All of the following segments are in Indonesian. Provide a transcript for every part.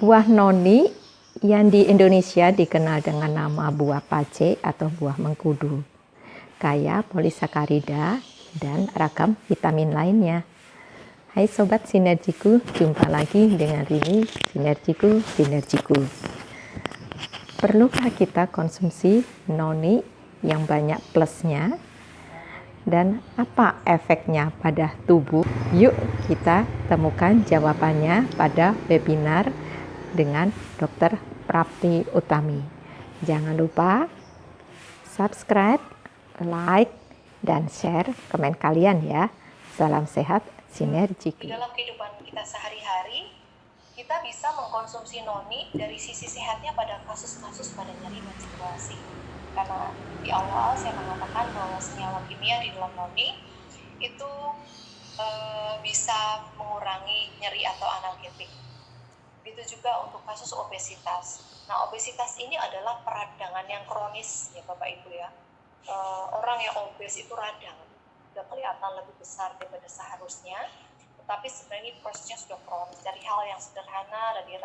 Buah noni yang di Indonesia dikenal dengan nama buah pace atau buah mengkudu, kaya polisakarida dan ragam vitamin lainnya. Hai Sobat Sinergiku, jumpa lagi dengan Rini, Sinergiku. Perlukah kita konsumsi noni yang banyak plusnya? Dan apa efeknya pada tubuh? Yuk kita temukan jawabannya pada webinar dengan Dr. Prapti Utami. Jangan lupa subscribe, like, dan share komen kalian ya. Salam sehat sinergiku. Di dalam kehidupan kita sehari-hari, kita bisa mengkonsumsi noni dari sisi sehatnya pada kasus-kasus pada nyeri menstruasi. Karena di awal saya mengatakan bahwa senyawa kimia di dalam noni itu bisa mengurangi nyeri atau analgetik. Begitu juga untuk kasus obesitas. Nah, obesitas ini adalah peradangan yang kronis ya Bapak Ibu ya. Orang yang obes itu radang, sudah kelihatan lebih besar daripada seharusnya, tetapi sebenarnya prosesnya sudah kronis. Dari hal yang sederhana, dari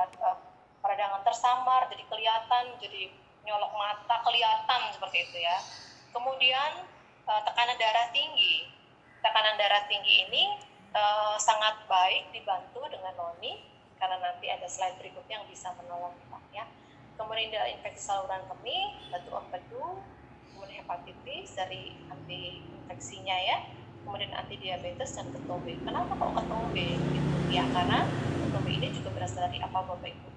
peradangan tersamar, jadi kelihatan, jadi nyolok mata, kelihatan seperti itu ya. Kemudian tekanan darah tinggi. Tekanan darah tinggi ini sangat baik dibantu dengan noni, karena nanti ada slide berikutnya yang bisa menolong kita ya. Kemudian ada infeksi saluran kemih, batu empedu, kemudian hepatitis dari anti infeksinya ya, kemudian anti diabetes dan ketombe. Kenapa kok ketombe? Gitu ya, karena ketombe ini juga berasal dari apa Bapak Ibu?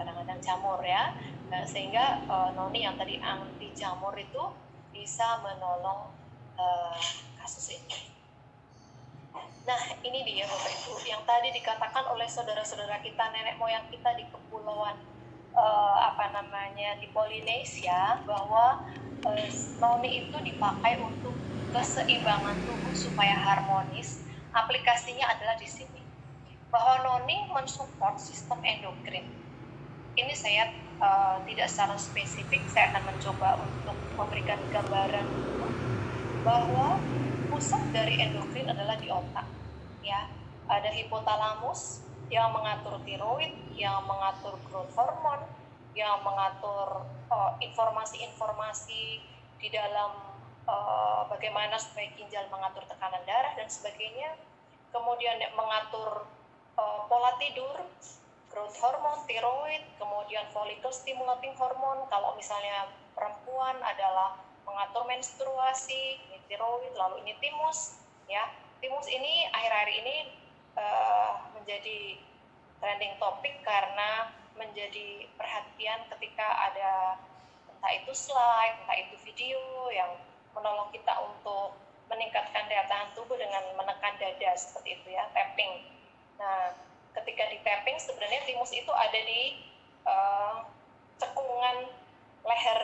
Kadang-kadang jamur ya. Nah, sehingga noni yang tadi anti jamur itu bisa menolong kasus ini. Nah, ini dia Bapak Ibu yang tadi dikatakan oleh saudara-saudara kita, nenek moyang kita di kepulauan di Polinesia, bahwa noni itu dipakai untuk keseimbangan tubuh supaya harmonis. Aplikasinya adalah di sini, bahwa noni mensupport sistem endokrin. Ini saya tidak secara spesifik, saya akan mencoba untuk memberikan gambaran dulu bahwa pusat dari endokrin adalah di otak ya. Ada hipotalamus yang mengatur tiroid, yang mengatur growth hormone, yang mengatur informasi-informasi di dalam bagaimana supaya ginjal mengatur tekanan darah dan sebagainya. Kemudian mengatur pola tidur, growth hormone, tiroid, kemudian follicle stimulating hormone. Kalau misalnya perempuan adalah mengatur menstruasi, ini tiroid, lalu ini timus ya. Timus ini akhir-akhir ini menjadi trending topik karena menjadi perhatian ketika ada entah itu slide, entah itu video yang menolong kita untuk meningkatkan daya tahan tubuh dengan menekan dada seperti itu ya, tapping. Nah, ketika di tapping sebenarnya timus itu ada di cekungan leher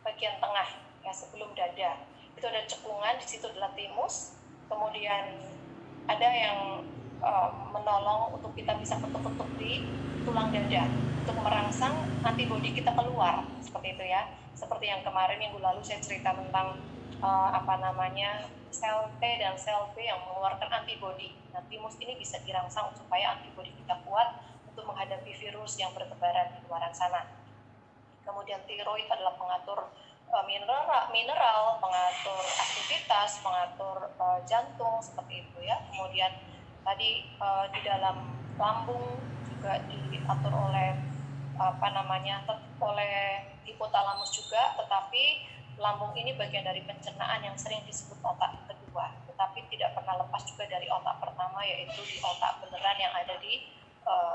bagian tengah ya, sebelum dada. Itu ada cekungan, di situ adalah timus. Kemudian ada yang menolong untuk kita bisa ketuk-ketuk di tulang dada untuk merangsang antibodi kita keluar seperti itu ya. Seperti yang kemarin minggu lalu saya cerita tentang sel T dan sel B yang mengeluarkan antibodi. Nah, timus ini bisa dirangsang supaya antibodi kita kuat untuk menghadapi virus yang bertebaran di luar sana. Kemudian tiroid adalah pengatur mineral, pengatur aktivitas, pengatur jantung seperti itu ya. Kemudian tadi di dalam lambung juga diatur oleh oleh hipotalamus juga, tetapi lambung ini bagian dari pencernaan yang sering disebut otak kedua, tetapi tidak pernah lepas juga dari otak pertama, yaitu di otak beneran yang ada di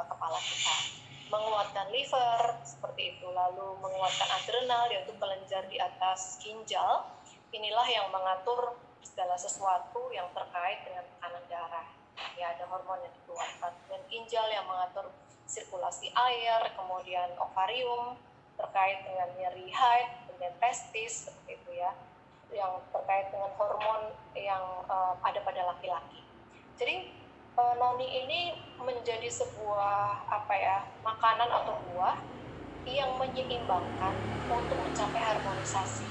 kepala kita. Menguatkan liver seperti itu, lalu menguatkan adrenal yaitu kelenjar di atas ginjal. Inilah yang mengatur segala sesuatu yang terkait dengan tekanan darah ya, ada hormon yang dikeluarkan. Dan ginjal yang mengatur sirkulasi air, kemudian ovarium terkait dengan nyeri haid, kemudian testis seperti itu ya, yang terkait dengan hormon yang ada pada laki-laki. Jadi noni ini menjadi sebuah makanan atau buah yang menyeimbangkan untuk mencapai harmonisasi.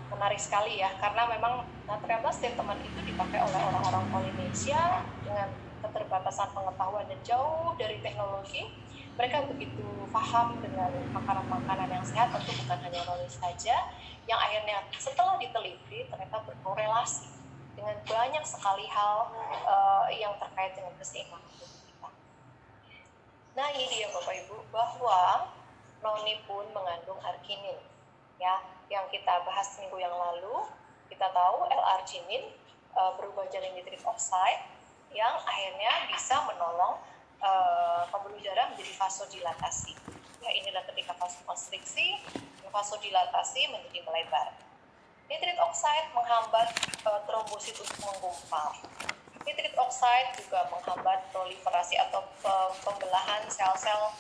Menarik sekali ya, karena memang Natrium statement itu dipakai oleh orang-orang Polinesia dengan keterbatasan pengetahuan dan jauh dari teknologi, Mereka begitu paham dengan makanan-makanan yang sehat, tentu bukan hanya noni saja, yang akhirnya setelah diteliti ternyata berkorelasi dengan banyak sekali hal yang terkait dengan keseimbangan tubuh kita. Nah ini dia Bapak Ibu, bahwa noni pun mengandung arginin. Ya, yang kita bahas minggu yang lalu, kita tahu L-arginin berubah jadi nitrit oxide yang akhirnya bisa menolong pembuluh darah menjadi vasodilatasi. Ya, inilah ketika vasokonstriksi, vasodilatasi menjadi melebar. Nitrit oxide menghambat trombosit untuk menggumpal. Nitrit oxide juga menghambat proliferasi atau pembelahan sel-sel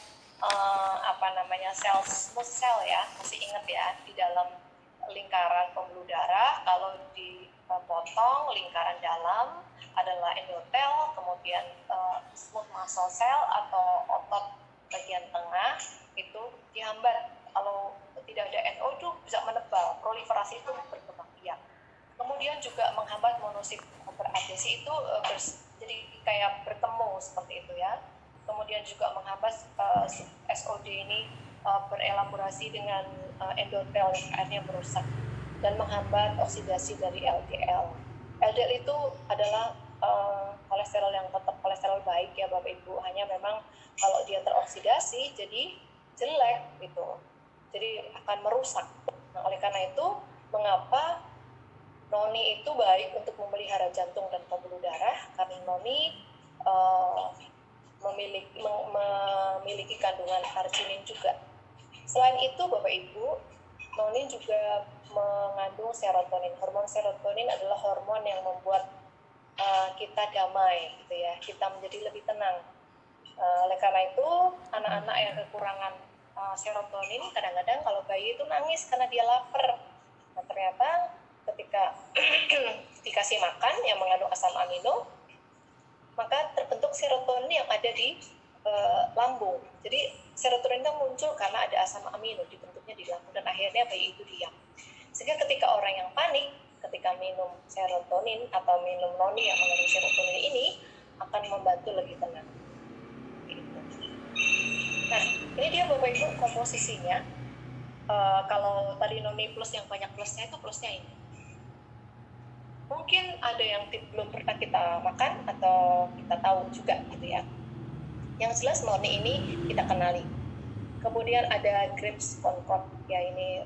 sel smooth cell ya, masih ingat ya, di dalam lingkaran pembuluh darah kalau dipotong lingkaran dalam adalah endotel, kemudian smooth muscle cell atau otot bagian tengah itu dihambat. Kalau tidak ada NO2 bisa menebal, proliferasi itu berkembang biak. Kemudian juga menghambat monosit beradhesi itu jadi kayak bertemu seperti itu ya. Kemudian juga menghambat SOD ini berelaborasi dengan endotel yang akhirnya merusak dan menghambat oksidasi dari LDL. LDL itu adalah kolesterol yang tetap kolesterol baik ya Bapak Ibu, hanya memang kalau dia teroksidasi jadi jelek gitu, jadi akan merusak. Nah, oleh karena itu noni itu baik untuk memelihara jantung dan pembuluh darah karena noni memiliki kandungan arginin juga. Selain itu Bapak Ibu, noni juga mengandung serotonin. Hormon serotonin adalah hormon yang membuat kita damai gitu ya, kita menjadi lebih tenang. Oleh karena itu anak-anak yang kekurangan serotonin kadang-kadang kalau bayi itu nangis karena dia lapar. Nah, ternyata ketika dikasih makan yang mengandung asam amino, maka terbentuk serotonin yang ada di lambung. Jadi serotonin itu muncul karena ada asam amino dibentuknya di lambung dan akhirnya bayi itu diam. Sehingga ketika orang yang panik, ketika minum serotonin atau minum noni yang mengandung serotonin ini akan membantu lebih tenang. Nah, ini dia Bapak Ibu komposisinya. Kalau tadi noni plus yang banyak plusnya itu plusnya ini. Mungkin ada yang belum pernah kita makan atau kita tahu juga gitu ya. Yang jelas noni ini kita kenali. Kemudian ada grapes concord ya, ini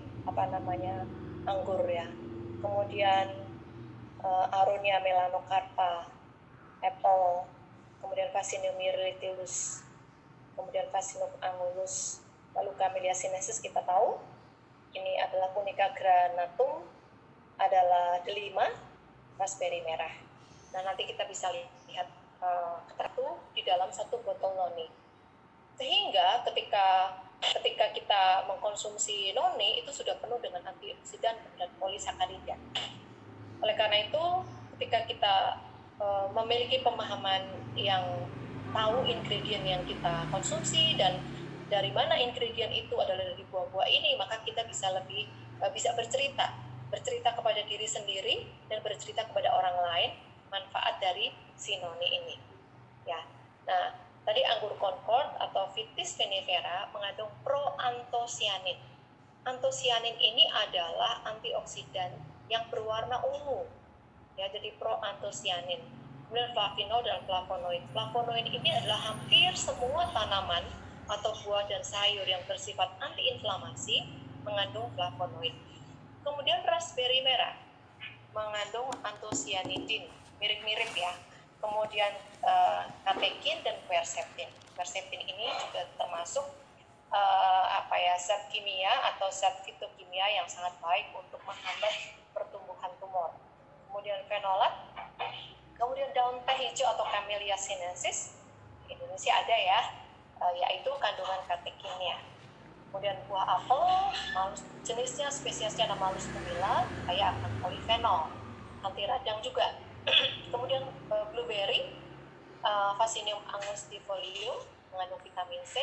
anggur ya. Kemudian Aronia melanocarpa, apple, kemudian Vaccinium myrtillus, kemudian Vaccinium angulus, lalu Camellia sinensis kita tahu. Ini adalah Punica granatum, adalah delima, raspberry merah. Nah, nanti kita bisa lihat ketentu di dalam satu botol noni. Sehingga ketika kita mengkonsumsi noni itu sudah penuh dengan antioksidan dan polisakarida. Oleh karena itu, ketika kita memiliki pemahaman yang tahu ingredient yang kita konsumsi dan dari mana ingredient itu adalah dari buah-buah ini, maka kita bisa lebih bisa bercerita kepada diri sendiri dan bercerita kepada orang lain manfaat dari si noni ini. Ya. Nah, tadi anggur concord atau Vitis vinifera mengandung proantosianin. Antosianin ini adalah antioksidan yang berwarna ungu. Ya, jadi proantosianin. Kemudian flavinol dan flavonoid. Flavonoid ini adalah hampir semua tanaman atau buah dan sayur yang bersifat antiinflamasi mengandung flavonoid. Kemudian raspberry merah mengandung antosianidin, mirip-mirip ya. Kemudian katekin dan quercetin. Quercetin ini juga termasuk zat kimia atau zat fitokimia yang sangat baik untuk menghambat pertumbuhan tumor. Kemudian fenolat, kemudian daun teh hijau atau Camellia sinensis, di Indonesia ada ya, yaitu kandungan katekinnya. Kemudian buah apel, jenisnya spesiesnya ada Malus pumila, kaya akan polifenol, anti radang juga. Kemudian blueberry, Vaccinium angustifolium, mengandung vitamin C,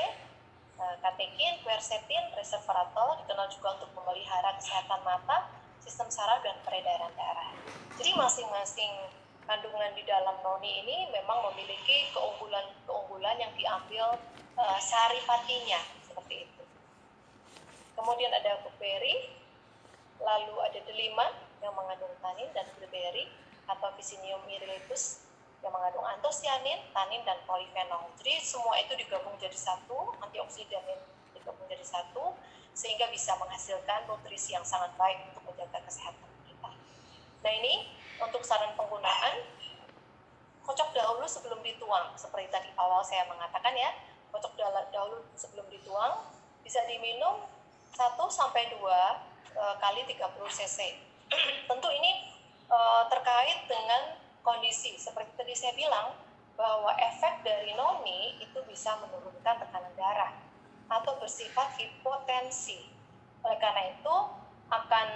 katekin, quercetin, resveratrol, dikenal juga untuk memelihara kesehatan mata, sistem saraf dan peredaran darah. Jadi masing-masing kandungan di dalam noni ini memang memiliki keunggulan yang diambil saripatinya seperti itu. Kemudian ada blueberry, lalu ada delima yang mengandung tanin dan bilberry atau Vicinium myrilletus yang mengandung antosianin, tanin dan polifenol. Jadi semua itu digabung jadi satu, antioksidan digabung jadi satu, sehingga bisa menghasilkan nutrisi yang sangat baik untuk menjaga kesehatan kita. Nah ini untuk saran penggunaan, kocok dahulu sebelum dituang. Seperti tadi awal saya mengatakan ya, kocok dahulu sebelum dituang, bisa diminum 1-2 kali 30 cc. Tentu ini terkait dengan kondisi. Seperti tadi saya bilang, bahwa efek dari noni itu bisa menurunkan tekanan darah atau bersifat hipotensi. Oleh karena itu, akan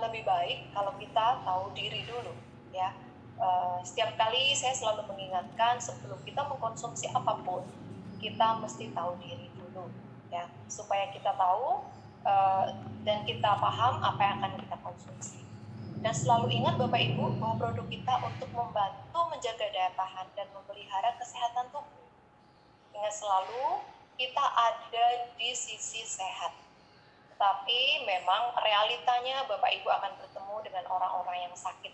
lebih baik kalau kita tahu diri dulu, ya. Setiap kali saya selalu mengingatkan sebelum kita mengkonsumsi apapun, kita mesti tahu diri dulu, ya, supaya kita tahu dan kita paham apa yang akan kita konsumsi. Dan selalu ingat Bapak Ibu bahwa produk kita untuk membantu menjaga daya tahan dan memelihara kesehatan tubuh. Ingat selalu kita ada di sisi sehat. Tapi memang realitanya Bapak Ibu akan bertemu dengan orang-orang yang sakit.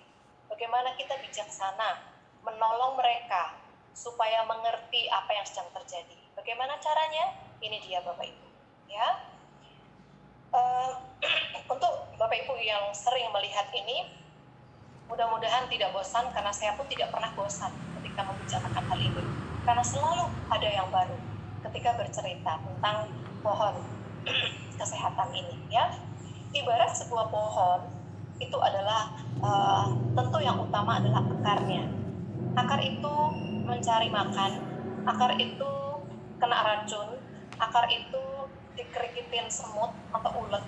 Bagaimana kita bijaksana menolong mereka supaya mengerti apa yang sedang terjadi. Bagaimana caranya? Ini dia Bapak Ibu, ya. Untuk Bapak Ibu yang sering melihat ini, mudah-mudahan tidak bosan, karena saya pun tidak pernah bosan ketika membicarakan hal ini, karena selalu ada yang baru ketika bercerita tentang pohon kesehatan ini, ya. Ibarat sebuah pohon itu adalah tentu yang utama adalah akarnya. Akar itu mencari makan, akar itu kena racun, akar itu dikerikitin semut atau ulet.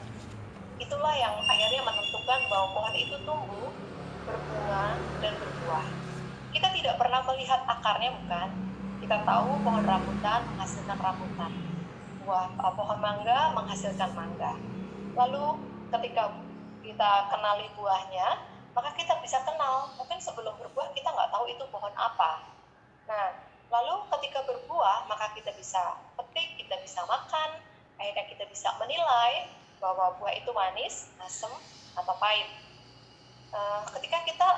Itulah yang akhirnya menentukan bahwa pohon itu tumbuh, berbunga, dan berbuah. Kita tidak pernah melihat akarnya, bukan? Kita tahu pohon rambutan menghasilkan rambutan, pohon mangga menghasilkan mangga. Lalu ketika kita kenali buahnya, maka kita bisa kenal. Mungkin sebelum berbuah kita nggak tahu itu pohon apa. Nah, lalu ketika berbuah, maka kita bisa petik, kita bisa makan, akhirnya kita bisa menilai bahwa buah itu manis, asam, atau pahit. Ketika kita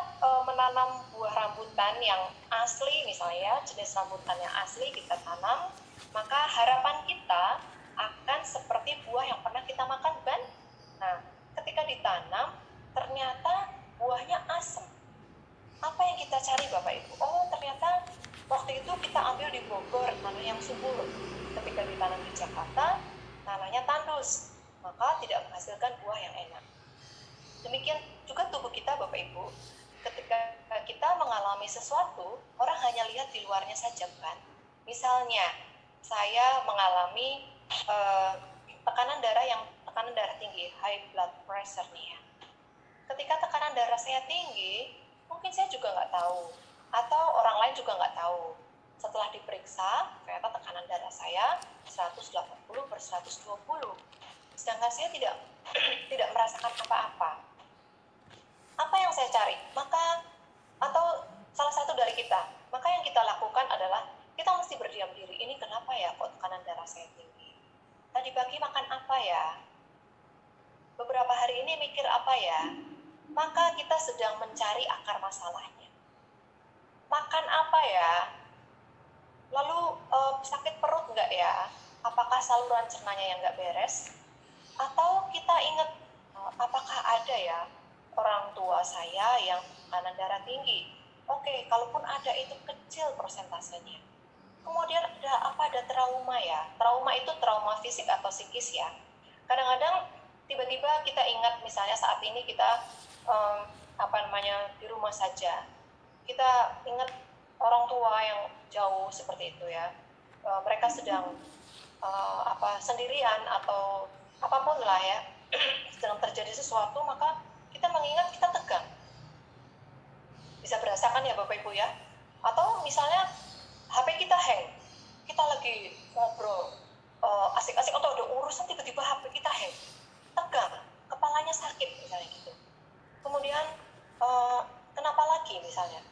menanam buah rambutan yang asli, misalnya jenis rambutan yang asli kita tanam, maka harapan kita akan seperti buah yang pernah kita makan, kan? Nah, ketika ditanam, ternyata buahnya asam. Apa yang kita cari Bapak Ibu? Oh, ternyata waktu itu kita ambil di Bogor, tanah yang subur. Ketika ditanam di Jakarta, tanahnya tandus, maka tidak menghasilkan buah yang enak. Demikian juga tubuh kita Bapak Ibu, ketika kita mengalami sesuatu, orang hanya lihat di luarnya saja, bukan? Misalnya, saya mengalami tekanan darah tinggi, high blood pressure nih ya. Ketika tekanan darah saya tinggi, mungkin saya juga nggak tahu, atau orang lain juga nggak tahu. Setelah diperiksa, ternyata tekanan darah saya 180/120. Sedangkan saya tidak merasakan apa-apa. Apa yang saya cari? Atau salah satu dari kita, maka yang kita lakukan adalah kita mesti berdiam diri. Ini kenapa ya kok tekanan darah saya tinggi? Tadi pagi makan apa ya? Beberapa hari ini mikir apa ya? Maka kita sedang mencari akar masalahnya. Makan apa ya? Lalu sakit perut nggak ya? Apakah saluran cernanya yang nggak beres? Atau kita ingat, apakah ada ya orang tua saya yang tekanan darah tinggi? Oke, kalaupun ada itu kecil persentasenya. Kemudian ada trauma ya? Trauma itu trauma fisik atau psikis ya. Kadang-kadang tiba-tiba kita ingat, misalnya saat ini kita di rumah saja. Kita ingat orang tua yang jauh seperti itu ya. Mereka sedang sendirian atau apapun lah ya. Sedang terjadi sesuatu, maka kita mengingat, kita tegang. Bisa berasakan ya Bapak Ibu ya. Atau misalnya HP kita hang, kita lagi ngobrol asik-asik atau ada urusan, tiba-tiba HP kita hang, tegang, kepalanya sakit misalnya gitu. Kemudian kenapa lagi misalnya?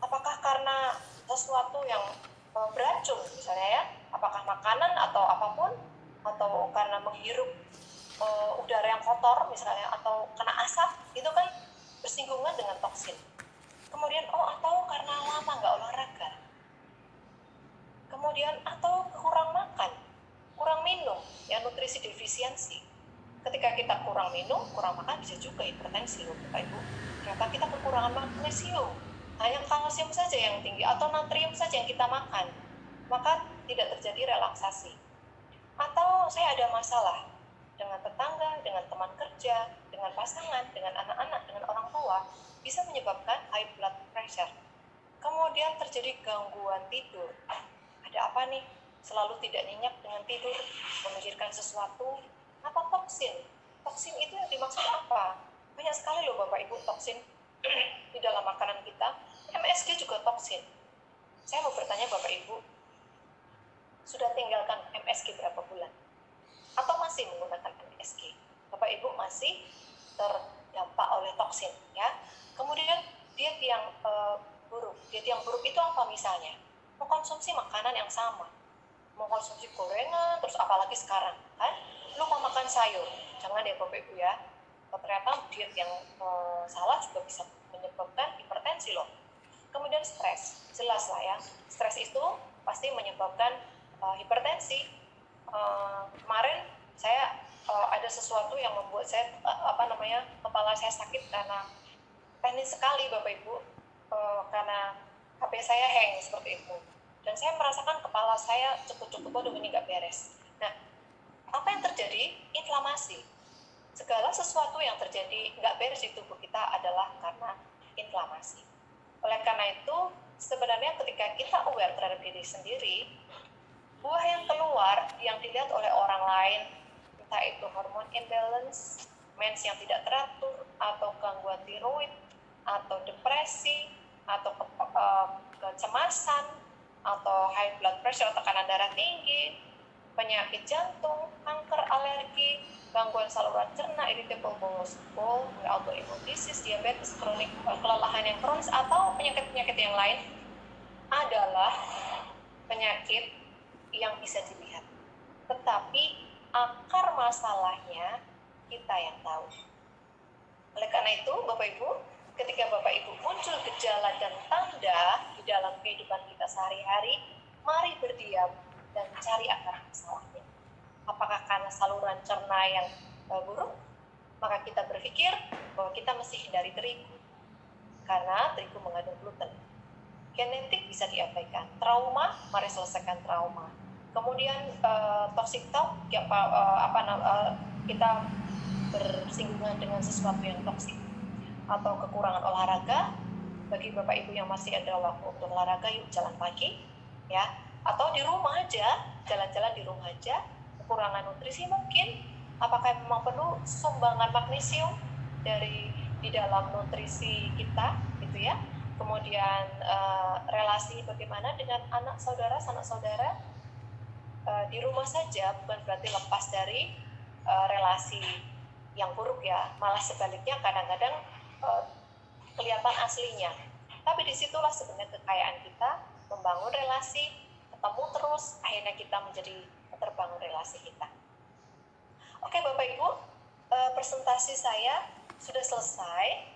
Apakah karena sesuatu yang beracun misalnya ya? Apakah menghirup udara yang kotor misalnya, atau kena asap, itu kan bersinggungan dengan toksin. Kemudian atau karena lama nggak olahraga, kemudian atau kurang makan, kurang minum, ya nutrisi defisiensi. Ketika kita kurang minum, kurang makan, bisa juga hipertensi loh Bapak Ibu. Ternyata kita kekurangan magnesium, hanya kalsium saja yang tinggi atau natrium saja yang kita makan, maka tidak terjadi relaksasi. Atau saya ada masalah dengan tetangga, dengan teman kerja, dengan pasangan, dengan anak-anak, dengan orang tua, bisa menyebabkan high blood pressure. Kemudian terjadi gangguan tidur. Ada apa nih? Selalu tidak nyenyak dengan tidur, memikirkan sesuatu, atau toksin. Toksin itu yang dimaksud apa? Banyak sekali loh Bapak Ibu toksin di dalam makanan kita. MSG juga toksin. Saya mau bertanya Bapak Ibu, sudah tinggalkan MSG berapa bulan? Atau masih menggunakan MSG? Bapak Ibu masih terdampak oleh toksin, ya. Kemudian diet yang buruk. Diet yang buruk itu apa misalnya? Mengkonsumsi makanan yang sama, mengkonsumsi gorengan, terus apalagi sekarang kan lupa makan sayur. Jangan ya Bapak Ibu ya. Ternyata diet yang salah juga bisa menyebabkan hipertensi loh. Kemudian stres, jelas lah ya. Stres itu pasti menyebabkan hipertensi. Kemarin saya ada sesuatu yang membuat saya kepala saya sakit karena teknis sekali Bapak Ibu, karena HP saya hang seperti itu, dan saya merasakan kepala saya cukup aduh ini nggak beres. Nah, apa yang terjadi? Inflamasi. Segala sesuatu yang terjadi nggak beres di tubuh kita adalah karena inflamasi. Oleh karena itu, sebenarnya ketika kita aware terhadap diri sendiri, buah yang keluar yang dilihat oleh orang lain, entah itu hormon imbalance, mens yang tidak teratur, atau gangguan tiroid, atau depresi, atau kecemasan, atau high blood pressure, tekanan darah tinggi, penyakit jantung, kanker, alergi, gangguan saluran cerna, irritable bowel syndrome, autoimmune disease, diabetes kronik, kelelahan yang kronis, atau penyakit-penyakit yang lain adalah penyakit yang bisa dilihat. Tetapi akar masalahnya kita yang tahu. Oleh karena itu, Bapak Ibu, ketika Bapak Ibu muncul gejala dan tanda di dalam kehidupan kita sehari-hari, mari berdiam dan cari akar masalahnya. Apakah karena saluran cerna yang buruk? Maka kita berpikir bahwa kita mesti hindari terigu, karena terigu mengandung gluten. Genetik bisa diabaikan. Trauma, mari selesaikan trauma. Kemudian toxic talk, kita bersinggungan dengan sesuatu yang toksik. Atau kekurangan olahraga, bagi Bapak Ibu yang masih ada waktu untuk olahraga, yuk jalan pagi, ya. Atau di rumah aja, jalan-jalan di rumah aja. Kekurangan nutrisi mungkin, apakah memang perlu sumbangan magnesium di dalam nutrisi kita, gitu ya. Kemudian relasi bagaimana dengan anak saudara, sanak saudara, di rumah saja bukan berarti lepas dari relasi yang buruk ya, malah sebaliknya kadang-kadang kelihatan aslinya. Tapi disitulah sebenarnya kekayaan kita, membangun relasi, ketemu terus, akhirnya kita menjadi terbangun relasi kita. Oke Bapak Ibu, presentasi saya sudah selesai.